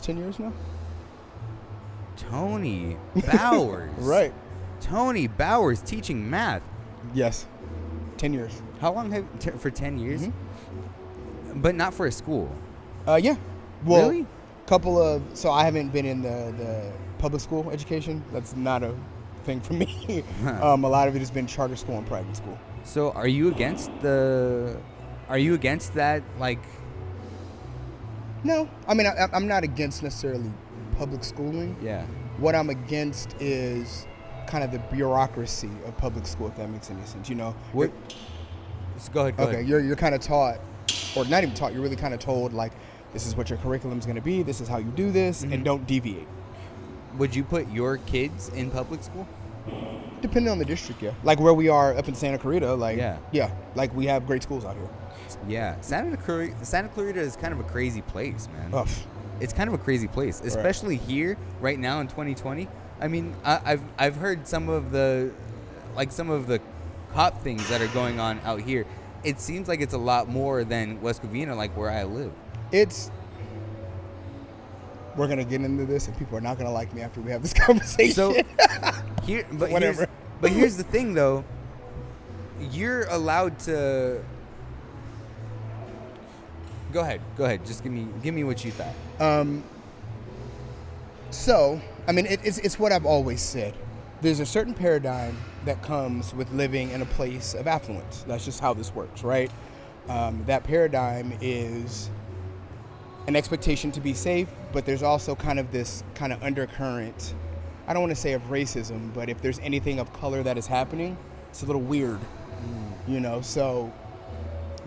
10 years now. Tony Bowers. Right. Tony Bowers teaching math. Yes. 10 years. How long for 10 years? Mm-hmm. But not for a school. Yeah. Well, really? So I haven't been in the public school education. That's not a thing for me. A lot of it has been charter school and private school. So are you against that, like? No. I mean, I'm not against necessarily public schooling. Yeah. What I'm against is kind of the bureaucracy of public school, if that makes any sense. You know? What? Just go ahead. Okay, you're kind of taught, or not even taught, you're really kind of told, like, this is what your curriculum is going to be, this is how you do this, and don't deviate. Would you put your kids in public school? Depending on the district, yeah. Like where we are up in Santa Clarita, like, yeah, like we have great schools out here. Yeah, Santa Clarita is kind of a crazy place, man. Ugh. It's kind of a crazy place, especially here right now in 2020. I mean, I've heard some of the cop things that are going on out here. It seems like it's a lot more than West Covina, like where I live. We're gonna get into this, and people are not gonna like me after we have this conversation. So here's the thing, though. You're allowed to. Go ahead. Just give me what you thought. So, I mean, it's what I've always said. There's a certain paradigm that comes with living in a place of affluence. That's just how this works, right? That paradigm is an expectation to be safe, but there's also kind of this kind of undercurrent, I don't want to say of racism, but if there's anything of color that is happening, it's a little weird, you know? So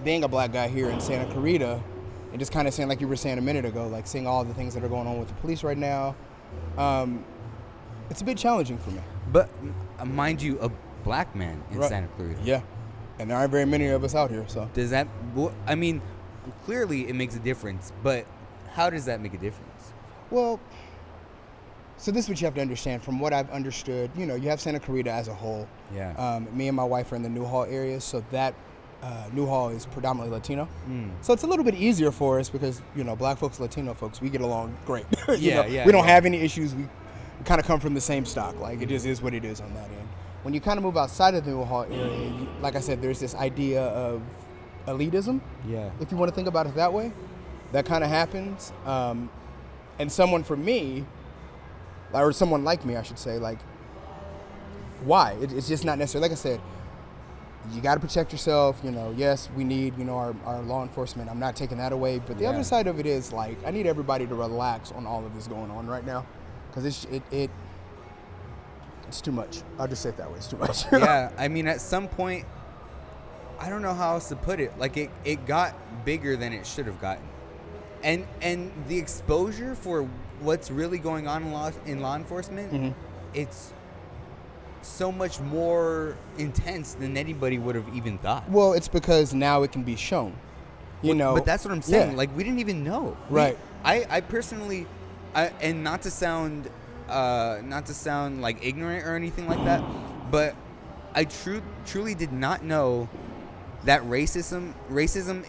being a black guy here in Santa Clarita, and just kind of saying, like you were saying a minute ago, like seeing all the things that are going on with the police right now, it's a bit challenging for me. But mind you, a black man in Santa Clarita. Yeah, and there aren't very many of us out here, so. Does that, I mean, clearly it makes a difference, but how does that make a difference? Well, so this is what you have to understand. From what I've understood, you know, you have Santa Clarita as a whole. Yeah. Me and my wife are in the Newhall area, so that Newhall is predominantly Latino. So it's a little bit easier for us because, you know, black folks, Latino folks, we get along great. We don't have any issues. We kind of come from the same stock. Like, it just is what it is on that end. When you kind of move outside of the Newhall area, like I said, there's this idea of elitism. Yeah. If you want to think about it that way, that kind of happens. And someone for me, or someone like me, I should say, like, why? It's just not necessarily, like I said, you got to protect yourself. You know, yes, we need, you know, our law enforcement. I'm not taking that away. But the other side of it is, like, I need everybody to relax on all of this going on right now. Because it's too much. I'll just say it that way. It's too much. Yeah, I mean, at some point, I don't know how else to put it. Like, it got bigger than it should have gotten. And the exposure for what's really going on in law enforcement, it's so much more intense than anybody would have even thought. Well, it's because now it can be shown. You know. But that's what I'm saying. Yeah. Like, we didn't even know. Right. I personally, and not to sound like ignorant or anything like that, but I truly did not know that racism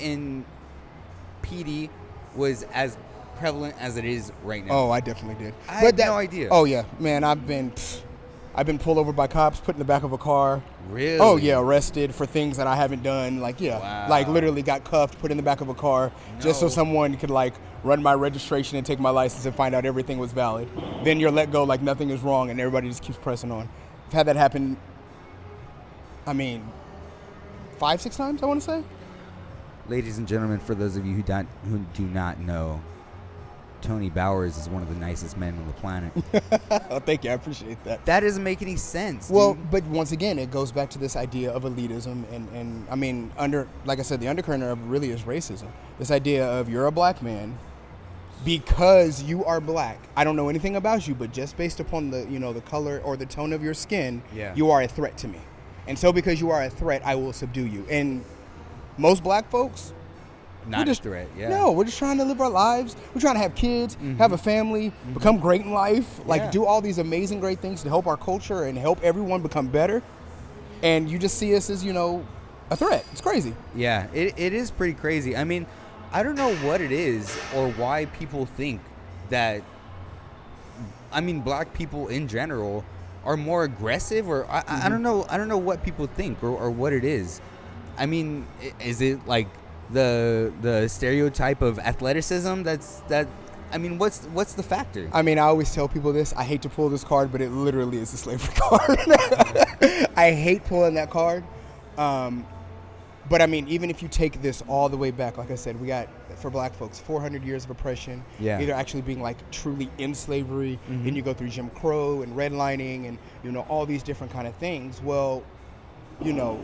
in PD was as prevalent as it is right now. Oh, I definitely did. I had no idea. Oh yeah, man, I've been pulled over by cops, put in the back of a car. Really? Oh yeah, arrested for things that I haven't done. Like, yeah, wow. Like literally got cuffed, put in the back of a car, just so someone could like run my registration and take my license and find out everything was valid. Then you're let go like nothing is wrong, and everybody just keeps pressing on. I've had that happen, I mean, 5-6 times, I want to say. Ladies and gentlemen, for those of you who do not know, Tony Bowers is one of the nicest men on the planet. Oh, thank you. I appreciate that. That doesn't make any sense. Well, dude. but once again, it goes back to this idea of elitism. And I mean, like I said, the undercurrent of it really is racism. This idea of you're a black man because you are black. I don't know anything about you, but just based upon the color or the tone of your skin, you are a threat to me. And so because you are a threat, I will subdue you. And most black folks, not a threat, yeah. No, we're just trying to live our lives. We're trying to have kids, have a family, become great in life, do all these amazing, great things to help our culture and help everyone become better. And you just see us as, a threat. It's crazy. Yeah, it is pretty crazy. I mean, I don't know what it is or why people think that, I mean, black people in general are more aggressive, or I don't know. I don't know what people think or what it is. I mean, is it like the stereotype of athleticism that? I mean, what's the factor? I mean, I always tell people this. I hate to pull this card, but it literally is a slavery card. I hate pulling that card. But I mean, even if you take this all the way back, like I said, we got, for black folks, 400 years of oppression. Yeah. Either actually being like truly in slavery, and you go through Jim Crow and redlining and, you know, all these different kind of things. Well, you know,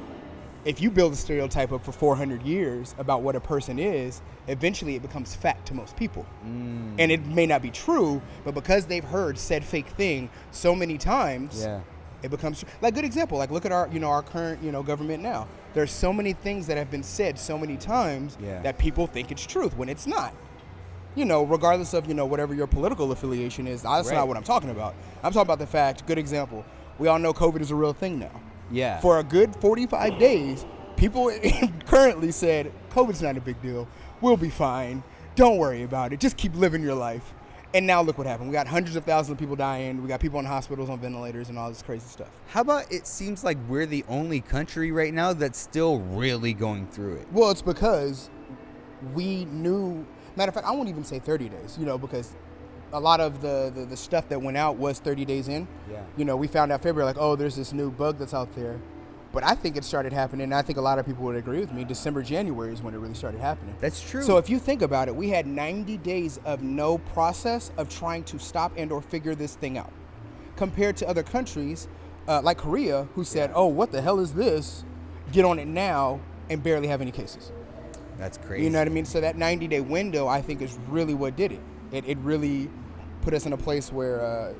if you build a stereotype up for 400 years about what a person is, eventually it becomes fact to most people. And it may not be true, but because they've heard said fake thing so many times, it becomes true. Like, good example, like look at our, you know, our current, you know, government now. There's so many things that have been said so many times that people think it's truth when it's not. You know, regardless of, you know, whatever your political affiliation is, that's not what I'm talking about. I'm talking about the fact, good example, we all know COVID is a real thing now. Yeah. For a good 45 days, people currently said, COVID's not a big deal. We'll be fine. Don't worry about it. Just keep living your life. And now look what happened. We got hundreds of thousands of people dying. We got people in hospitals on ventilators and all this crazy stuff. How about it seems like we're the only country right now that's still really going through it? Well, it's because we knew, matter of fact, I won't even say 30 days, you know, because a lot of the stuff that went out was 30 days in. Yeah. You know, we found out February, like, oh, there's this new bug that's out there. But I think it started happening, and I think a lot of people would agree with me, December, January is when it really started happening. That's true. So if you think about it, we had 90 days of no process of trying to stop and or figure this thing out. Compared to other countries, like Korea, who said, oh, what the hell is this? Get on it now, and barely have any cases. That's crazy. You know what I mean? So that 90-day window, I think, is really what did it. It really put us in a place where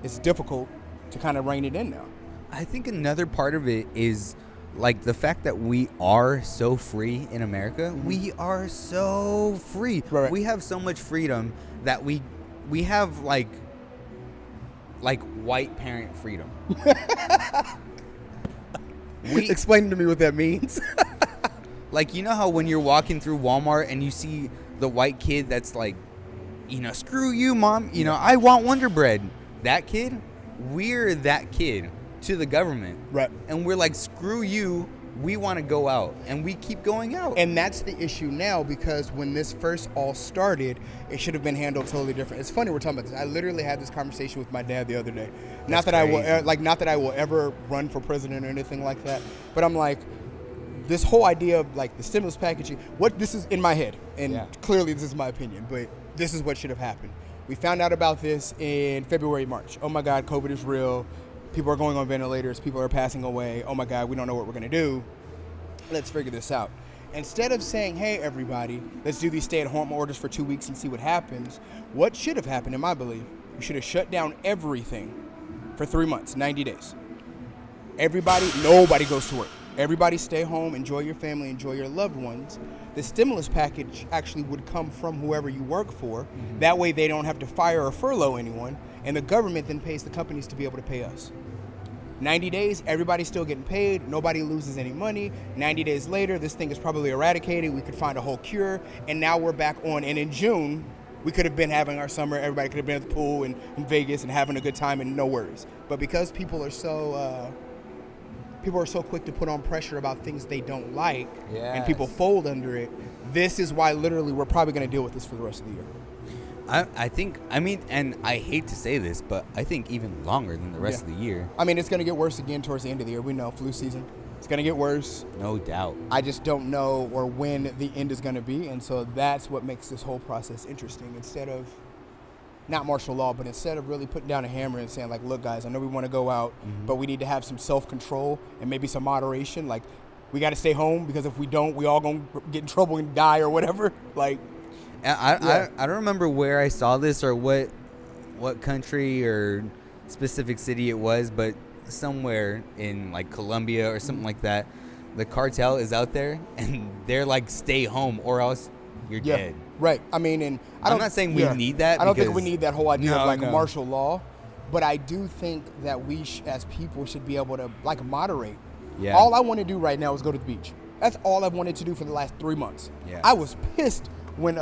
it's difficult to kind of rein it in now. I think another part of it is like the fact that we are so free in America. We are so free. Right. We have so much freedom that we have like white parent freedom. Explain to me what that means. Like, you know how when you're walking through Walmart and you see the white kid that's like, you know, screw you, mom, you know, I want Wonder Bread. That kid, we're that kid to the government. Right. And we're like, screw you, we want to go out. And we keep going out. And that's the issue now, because when this first all started, it should have been handled totally different. It's funny we're talking about this. I literally had this conversation with my dad the other day. Not that I will ever run for president or anything like that, but I'm like, this whole idea of like the stimulus package, what this is in my head, and clearly this is my opinion, but this is what should have happened. We found out about this in February, March. Oh my God, COVID is real. People are going on ventilators. People are passing away. Oh my God, we don't know what we're going to do. Let's figure this out. Instead of saying, hey, everybody, let's do these stay-at-home orders for 2 weeks and see what happens, what should have happened, in my belief, we should have shut down everything for 3 months, 90 days. Nobody goes to work. Everybody stay home, enjoy your family, enjoy your loved ones. The stimulus package actually would come from whoever you work for. That way they don't have to fire or furlough anyone, and the government then pays the companies to be able to pay us. 90 days, everybody's still getting paid. Nobody loses any money. 90 days later, this thing is probably eradicated. We could find a whole cure, and now we're back on. And in June, we could have been having our summer. Everybody could have been at the pool in Vegas and having a good time and no worries. But because people are so quick to put on pressure about things they don't like, and people fold under it, this is why literally we're probably going to deal with this for the rest of the year. I think, and I hate to say this, but I think even longer than the rest of the year. I mean, it's going to get worse again towards the end of the year. We know, flu season. It's going to get worse. No doubt. I just don't know or when the end is going to be, and so that's what makes this whole process interesting. Instead of, not martial law, but instead of really putting down a hammer and saying, like, look, guys, I know we want to go out, but we need to have some self-control and maybe some moderation. Like, we got to stay home, because if we don't, we all going to get in trouble and die or whatever. Like, I don't remember where I saw this or what country or specific city it was, but somewhere in like Colombia or something like that, the cartel is out there and they're like, stay home or else you're dead. Right. I mean, and I'm not saying we need that. I don't think we need that whole idea of like martial law, but I do think that we as people should be able to like moderate. Yeah. All I want to do right now is go to the beach. That's all I've wanted to do for the last 3 months. Yeah. I was pissed when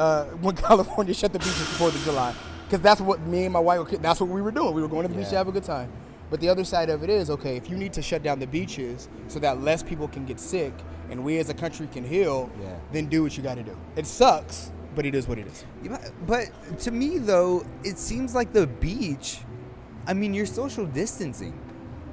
California shut the beaches for 4th of July. Because that's what me and my wife, that's what we were doing. We were going to the beach Yeah. to have a good time. But the other side of it is, okay, if you need to shut down the beaches so that less people can get sick and we as a country can heal, Yeah. then do what you got to do. It sucks, but it is what it is. But to me, though, it seems like the beach, I mean, you're social distancing.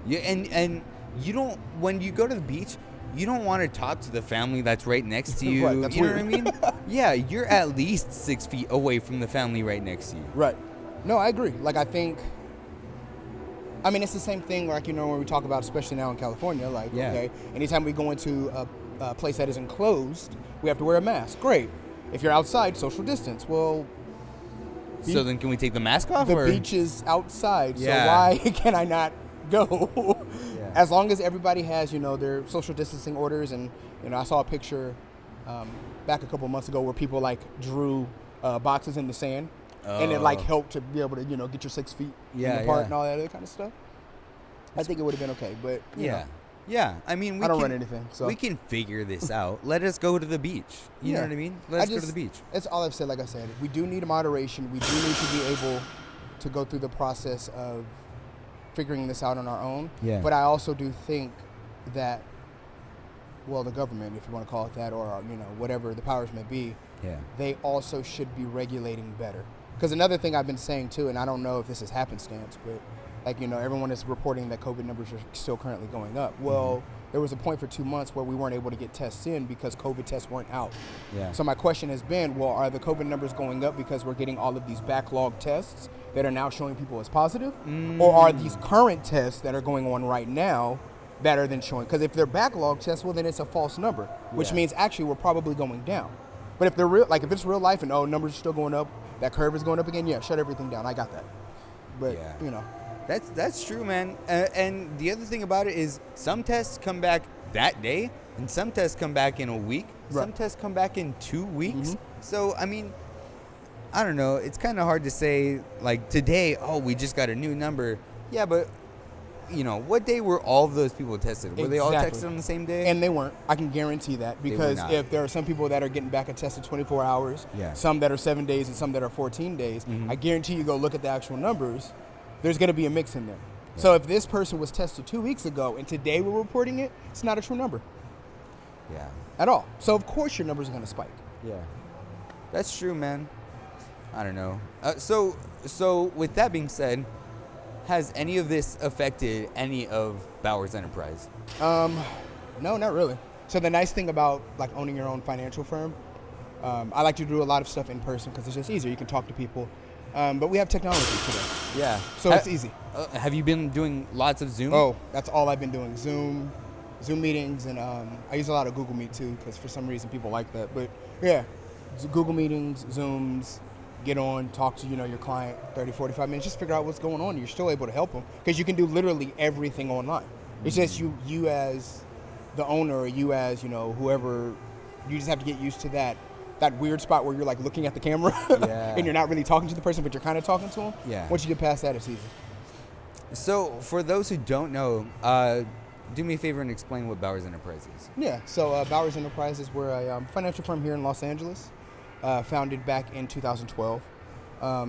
And you don't, when you go to the beach, you don't want to talk to the family that's right next to you. Right, that's you know weird. what I mean? Yeah, you're at least 6 feet away from the family right next to you. Right. No, I agree. Like, I think, I mean, it's the same thing, like, you know, when we talk about, especially now in California, like, Yeah. okay, anytime we go into a place that is enclosed, we have to wear a mask. Great. If you're outside, social distance. Well, So then can we take the mask off? the or? beach is outside, Yeah. so why can I not go? Yeah. As long as everybody has, you know, their social distancing orders, and you know, I saw a picture back a couple months ago where people like drew boxes in the sand, and it like Oh. helped to be able to, you know, get your 6 feet Yeah, apart yeah. and all that other kind of stuff. I think it would have been okay, but you Yeah. know, Yeah. I mean, we I don't can, run anything, so we can figure this out. Let us go to the beach. You know Yeah. what I mean? Let us go to the beach. That's all I've said. Like I said, we do need moderation. We do need to be able to go through the process of figuring this out on our own. Yeah. But I also do think that, well, the government, if you want to call it that, or you know, whatever the powers may be, Yeah. they also should be regulating better. Because another thing I've been saying too, and I don't know if this is happenstance, but like, you know, everyone is reporting that COVID numbers are still currently going up. Well, there was a point for 2 months where we weren't able to get tests in because COVID tests weren't out. Yeah. So my question has been, well, are the COVID numbers going up because we're getting all of these backlog tests that are now showing people as positive? Or are these current tests that are going on right now that are then showing? Because if they're backlog tests, well, then it's a false number, which Yeah. means actually we're probably going down. But if they're real, like if it's real life and numbers are still going up, that curve is going up again, yeah, shut everything down. I got that. But, Yeah. you know. That's true, man. And the other thing about it is some tests come back that day, and some tests come back in a week. Some Right. tests come back in 2 weeks. Mhm. So, I mean, I don't know. It's kind of hard to say, like, today, oh, we just got a new number. Yeah, but, you know, what day were all of those people tested? Were they all Exactly. tested on the same day? And they weren't. I can guarantee that They were because not. if there are some people that are getting back a test in 24 hours, Yeah. some that are 7 days and some that are 14 days, Mhm. I guarantee you go look at the actual numbers, there's going to be a mix in there. So if this person was tested 2 weeks ago and today we're reporting it, it's not a true number yeah. at all. So of course your numbers are going to spike. Yeah. That's true, man. I don't know. So with that being said, has any of this affected any of Bowers Enterprise? No, not really. So the nice thing about like owning your own financial firm, I like to do a lot of stuff in person because it's just easier. You can talk to people. But we have technology today, Yeah. so it's easy. Have you been doing lots of Zoom? Oh, that's all I've been doing. Zoom meetings, and I use a lot of Google Meet too, because for some reason people like that. But yeah, Google meetings, Zooms, get on, talk to your client 30, 45 minutes, just figure out what's going on. You're still able to help them because you can do literally everything online. It's just you as the owner, or you as whoever, you just have to get used to that weird spot where you're like looking at the camera Yeah. and you're not really talking to the person, but you're kind of talking to them. Yeah. Once you get past that, it's easy. So for those who don't know, do me a favor and explain what Bowers Enterprise is. Yeah, so Bowers Enterprises, we're a financial firm here in Los Angeles, founded back in 2012.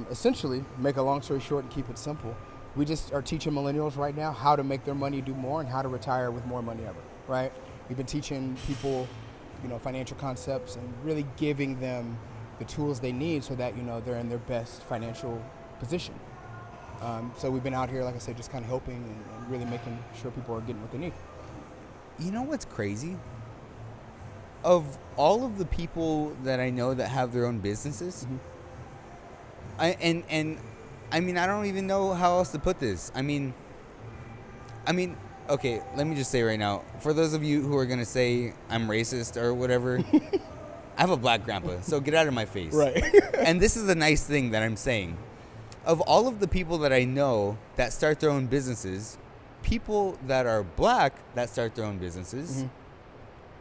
Essentially, make a long story short and keep it simple, we just are teaching millennials right now how to make their money do more and how to retire with more money ever, right? We've been teaching people, financial concepts and really giving them the tools they need so that, they're in their best financial position. So we've been out here, like I said, just kind of helping and really making sure people are getting what they need. You know what's crazy? Of all of the people that I know that have their own businesses, I mean, I don't even know how else to put this. I mean, okay, let me just say right now, for those of you who are going to say I'm racist or whatever, I have a black grandpa, so get out of my face. Right. And this is a nice thing that I'm saying. Of all of the people that I know that start their own businesses, people that are black that start their own businesses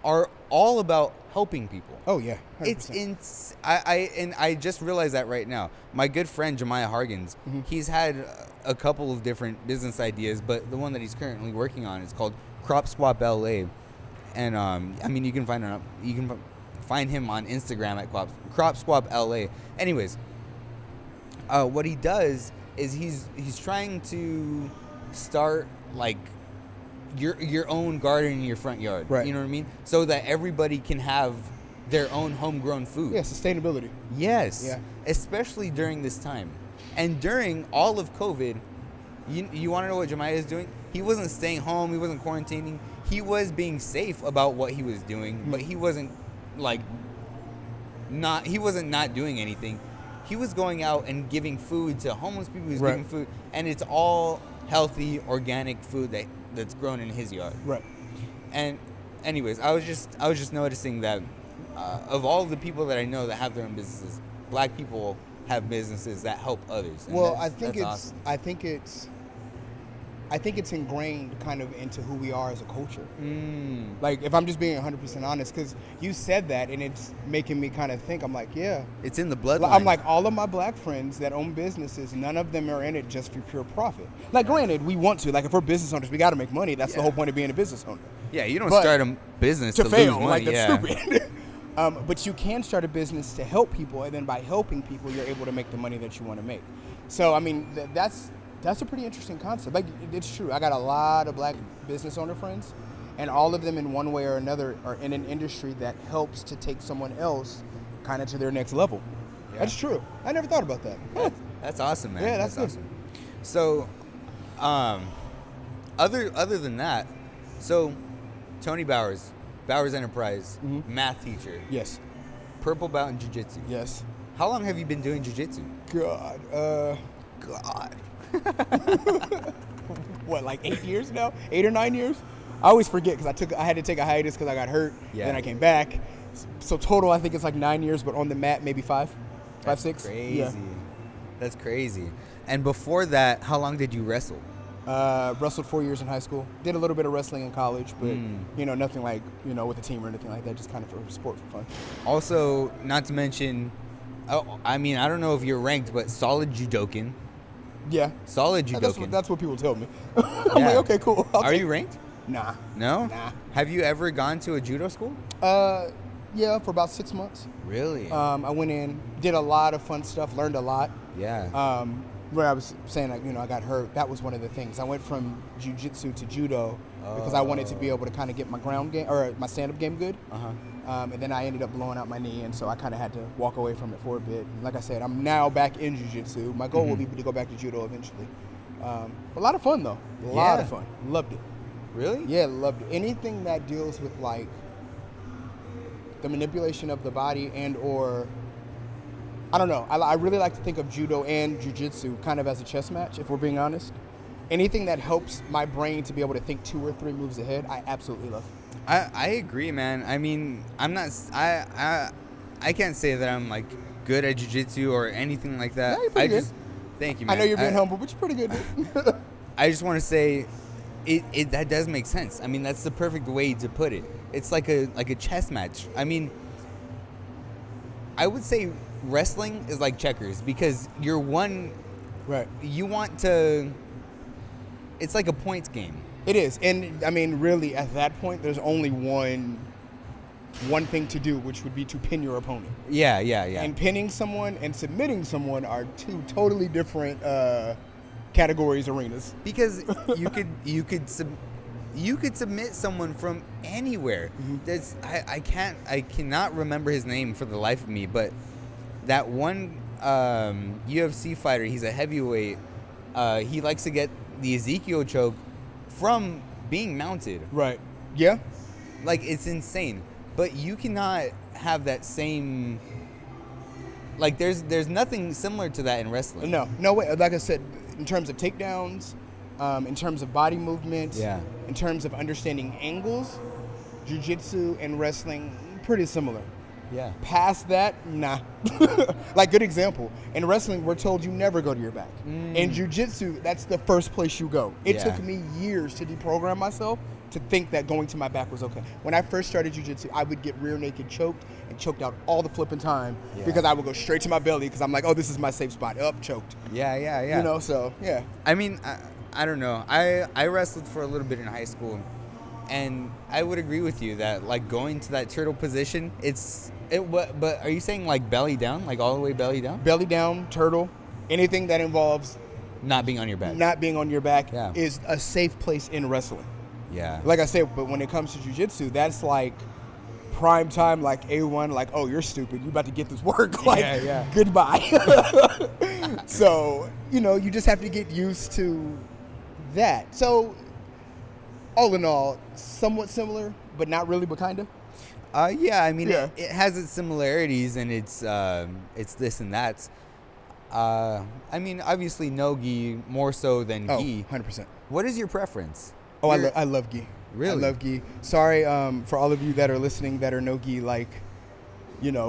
are all about helping people. Oh, yeah. 100%. It's I just realized that right now. My good friend Jemiah Hargens, he's had a couple of different business ideas, but the one that he's currently working on is called Crop Swap LA, and I mean you can find him on Instagram at Crop Swap LA. Anyways, what he does is he's trying to start like your own garden in your front yard. Right. You know what I mean? So that everybody can have their own homegrown food. Yeah, sustainability. Yes. Yeah. Especially during this time. And during all of COVID, you want to know what Jemiah is doing? He wasn't staying home. He wasn't quarantining. He was being safe about what he was doing, but he wasn't like not doing anything. He was going out and giving food to homeless people. He was giving food, and it's all healthy, organic food that's grown in his yard. Right. And anyways, I was just noticing that of all the people that I know that have their own businesses, black people have businesses that help others. And Well, that's awesome. I think it's ingrained kind of into who we are as a culture. Mm. Like, if I'm just being 100% honest, because you said that, and it's making me kind of think. I'm like, yeah. It's in the bloodline. I'm like, all of my black friends that own businesses, none of them are in it just for pure profit. Like, granted, we want to. Like, if we're business owners, we got to make money. That's the whole point of being a business owner. Yeah, you don't But start a business to fail. lose money. Like, that's yeah. stupid. But you can start a business to help people, and then by helping people, you're able to make the money that you want to make. So, I mean, that's a pretty interesting concept. Like, it's true. I got a lot of black business owner friends, and all of them in one way or another are in an industry that helps to take someone else kind of to their next level. Yeah. That's true. I never thought about that. That's awesome, man. Yeah, that's good. awesome. So, other than that, so Tony Bowers Enterprise, math teacher, Yes. purple belt in jiu-jitsu. Yes. How long have you been doing jiu-jitsu? God. What, like 8 years now? 8 or 9 years? I always forget because I had to take a hiatus because I got hurt. Yeah. Then I came back. So total, I think it's like 9 years, but on the mat, maybe 5, 6. Crazy. Yeah. That's crazy. And before that, how long did you wrestle? Wrestled 4 years in high school. Did a little bit of wrestling in college, but nothing like with a team or anything like that. Just kind of for sport for fun. Also, not to mention, I don't know if you're ranked, but solid judokan. Yeah. Solid judokan. That's what people tell me. I'm like, okay, cool. Are you ranked? Nah. No? Nah. Have you ever gone to a judo school? Yeah, for about 6 months. Really? I went in, did a lot of fun stuff, learned a lot. Yeah. Where I was saying, I got hurt. That was one of the things. I went from jiu-jitsu to judo because I wanted to be able to kind of get my ground game or my stand-up game good. And then I ended up blowing out my knee, and so I kind of had to walk away from it for a bit. And like I said, I'm now back in jiu-jitsu. My goal will be to go back to judo eventually. A lot of fun, though. A lot of fun. Loved it. Really? Yeah, loved it. Anything that deals with, like, the manipulation of the body and or... I don't know. I really like to think of judo and jiu-jitsu kind of as a chess match, if we're being honest. Anything that helps my brain to be able to think 2 or 3 moves ahead, I absolutely love. I agree, man. I mean, I'm not. I can't say that I'm like good at jiu-jitsu or anything like that. Yeah, you're pretty good. Thank you, man. I know you're being humble, but you're pretty good, dude. I just want to say, it that does make sense. I mean, that's the perfect way to put it. It's like a chess match. I mean, I would say wrestling is like checkers because you're one. Right. You want to. It's like a points game. It is, and I mean, really, at that point, there's only one thing to do, which would be to pin your opponent. Yeah. And pinning someone and submitting someone are 2 totally different categories, arenas. Because you could submit someone from anywhere. There's I cannot remember his name for the life of me, but that one UFC fighter, he's a heavyweight. He likes to get the Ezekiel choke from being mounted. Right. Yeah. Like, it's insane. But you cannot have that same... Like, there's nothing similar to that in wrestling. No way. Like I said, in terms of takedowns, in terms of body movement, in terms of understanding angles, jiu-jitsu and wrestling, pretty similar. Yeah. Past that, nah. Like, good example. In wrestling, we're told you never go to your back. In jiu-jitsu, that's the first place you go. It took me years to deprogram myself to think that going to my back was okay. When I first started jiu-jitsu, I would get rear naked choked and choked out all the flipping time because I would go straight to my belly because I'm like, oh, this is my safe spot. Up, choked. Yeah. So, yeah. I mean, I don't know. I wrestled for a little bit in high school, and I would agree with you that, like, going to that turtle position, but are you saying, like, belly down? Like, all the way belly down? Belly down, turtle. Anything that involves Not being on your back. not being on your back Yeah. is a safe place in wrestling. Yeah. Like I said, but when it comes to jiu-jitsu, that's like prime time, like A1, like, oh, you're stupid. You about to get this work. Like, Yeah. goodbye. So, you just have to get used to that. So, all in all, somewhat similar, but not really, but kind of. Yeah, I mean, Yeah. it has its similarities, and it's this and that. I mean, obviously, no gi more so than Oh, gi. 100%. What is your preference? Oh, Your- I love gi. Really? I love gi. Sorry for all of you that are listening that are no gi, like,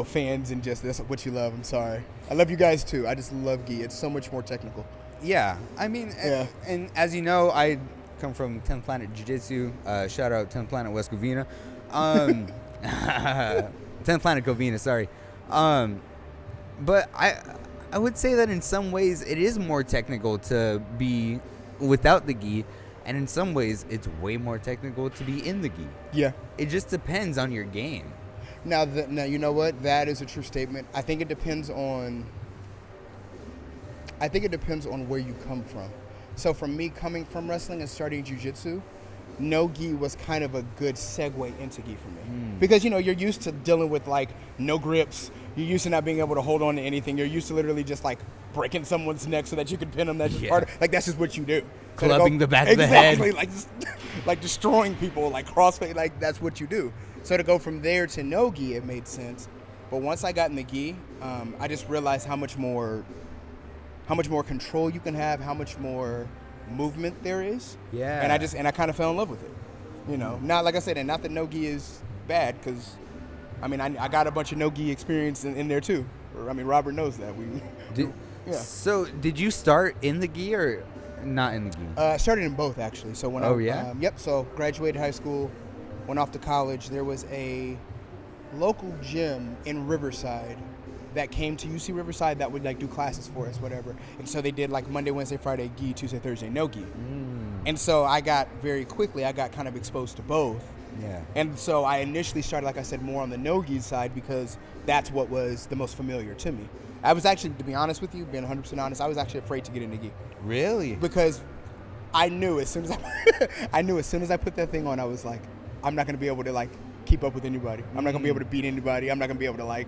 fans and just that's what you love. I'm sorry. I love you guys too. I just love gi. It's so much more technical. Yeah, I mean, Yeah. and as you know, I come from 10th Planet Jiu-Jitsu. Shout out 10th Planet West Covina. 10th Planet Covina, sorry. But I would say that in some ways it is more technical to be without the gi, and in some ways it's way more technical to be in the gi. Yeah. It just depends on your game. Now, you know what? That is a true statement. I think it depends on where you come from. So for me, coming from wrestling and starting jiu-jitsu, no gi was kind of a good segue into gi for me. Because, you're used to dealing with, like, no grips. You're used to not being able to hold on to anything. You're used to literally just, like, breaking someone's neck so that you can pin them. That's just part of, like, that's just what you do. So Clubbing the back of the head. Exactly, like destroying people, like crossfade, like that's what you do. So to go from there to no gi, it made sense. But once I got in the gi, I just realized how much more control you can have, how much more movement there is. Yeah. And I kind of fell in love with it. Not like I said, and not that no gi is bad, because I mean I got a bunch of no gi experience in there too. I mean Robert knows that yeah. So did you start in the gi or not in the gi? I started in both actually. So when yep. So graduated high school, went off to college. There was a local gym in Riverside that came to UC Riverside that would like do classes for us, whatever. And so they did like Monday, Wednesday, Friday gi, Tuesday, Thursday no gi. And so I got kind of exposed to both. Yeah. And so I initially started, like I said, more on the no gi side because that's what was the most familiar to me. I was actually, to be honest with you, being 100% honest, I was actually afraid to get into gi. Really? Because I knew as soon as I put that thing on, I was like, I'm not going to be able to like keep up with anybody. I'm not going to be able to beat anybody. I'm not going to be able to like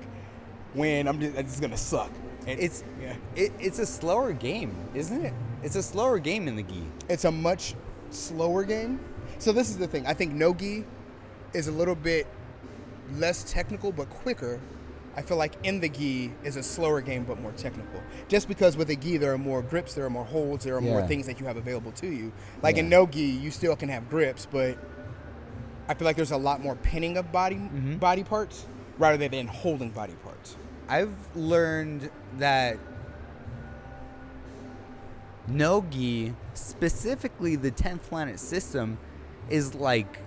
win. It's going to suck. And it's a slower game, isn't it? It's a slower game in the gi. It's a much slower game. So this is the thing. I think no gi is a little bit less technical but quicker. I feel like in the gi is a slower game but more technical. Just because with a gi there are more grips, there are more holds, there are more things that you have available to you. Like in no gi, you still can have grips, but I feel like there's a lot more pinning of body parts rather than holding body parts. I've learned that no gi, specifically the 10th Planet system, is like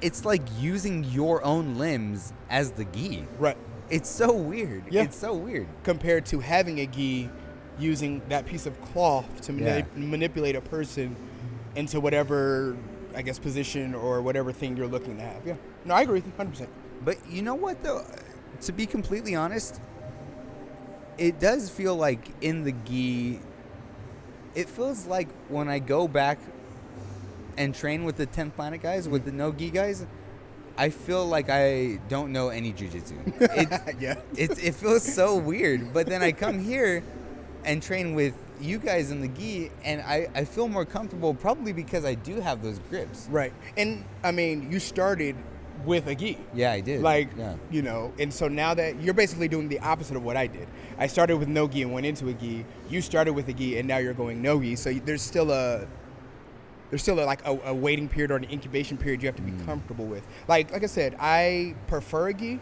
it's like using your own limbs as the gi. Right. It's so weird. Yeah. It's so weird. Compared to having a gi, using that piece of cloth to manipulate a person into whatever, I guess, position or whatever thing you're looking to have. Yeah. No, I agree with you 100%. But you know what, though? To be completely honest, it does feel like in the gi, it feels like when I go back and train with the 10th Planet guys, with the no gi guys, I feel like I don't know any jiu-jitsu. It feels so weird. But then I come here and train with you guys in the gi, and I feel more comfortable probably because I do have those grips. Right. And, I mean, you started with a gi. Yeah, I did. And so now that you're basically doing the opposite of what I did. I started with no gi and went into a gi. You started with a gi, and now you're going no gi. So there's still a waiting period or an incubation period you have to be comfortable with. Like I said, I prefer a gi,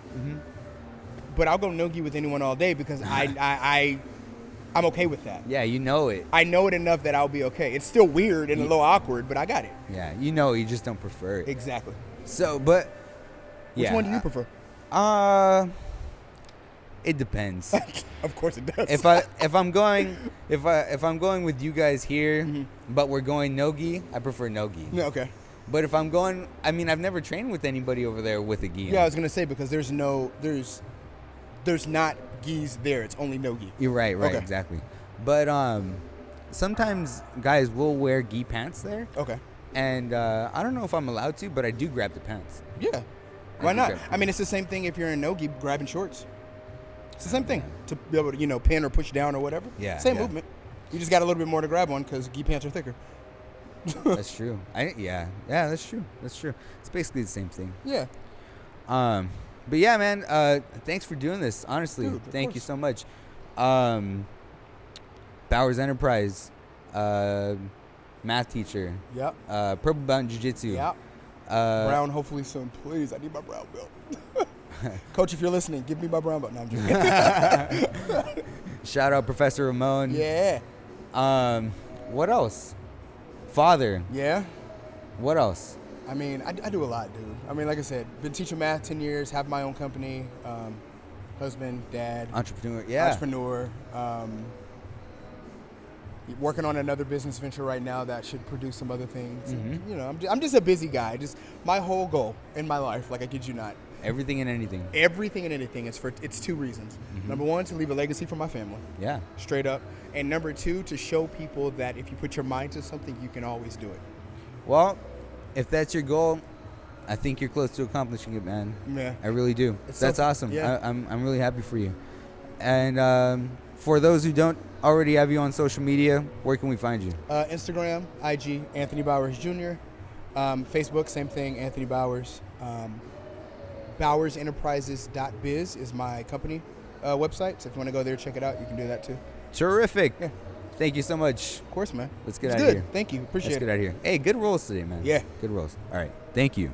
but I'll go no gi with anyone all day because I'm okay with that. Yeah, you know it. I know it enough that I'll be okay. It's still weird and a little awkward, but I got it. Yeah, you just don't prefer it. Exactly. So, but which one do you prefer? It depends. Of course it does. If I'm going with you guys here, but we're going no gi, I prefer no gi. Yeah, okay. But if I'm going, I mean, I've never trained with anybody over there with a gi. Yeah, I was gonna say because there's not gis there. It's only no gi. You're right, Okay. exactly. But sometimes guys will wear gi pants there, Okay. and I don't know if I'm allowed to, but I do grab the pants. Yeah. Why not? I mean, it's the same thing if you're in no-gi grabbing shorts. It's the same thing to be able to, pin or push down or whatever. Yeah. Same yeah. movement. You just got a little bit more to grab on because gi pants are thicker. That's true. Yeah, that's true. That's true. It's basically the same thing. Yeah. But yeah, man. Thanks for doing this. Honestly, Dude, thank you so much. Bowers Enterprise, math teacher. Yep. Purple belt in jiu-jitsu. Yep. Brown, hopefully soon. Please, I need my brown belt. Coach, if you're listening, give me my brown belt. No, I'm joking. Shout out Professor Ramon. Yeah. What else? Father. Yeah. What else? I mean, I do a lot, dude. I mean, like I said, been teaching math 10 years, have my own company, husband, dad. Entrepreneur. Yeah. Entrepreneur. Working on another business venture right now that should produce some other things. Mm-hmm. And, I'm just a busy guy. Just my whole goal in my life, like I kid you not. Everything and anything. Everything and anything is it's two reasons. Mm-hmm. Number one, to leave a legacy for my family. Yeah. Straight up. And number two, to show people that if you put your mind to something, you can always do it. Well, if that's your goal, I think you're close to accomplishing it, man. Yeah. I really do. That's awesome. Yeah. I'm really happy for you. And for those who don't already have you on social media, where can we find you? Instagram, IG, Anthony Bowers Jr. Facebook, same thing, Anthony Bowers. BowersEnterprises.biz is my company website. So if you want to go there, check it out, you can do that too. Terrific. Yeah. Thank you so much. Of course, man. Let's get It's out of good. here. Thank you. Appreciate Let's it. get out of here. Hey, good rolls today, man. Yeah. Good rolls. All right. Thank you.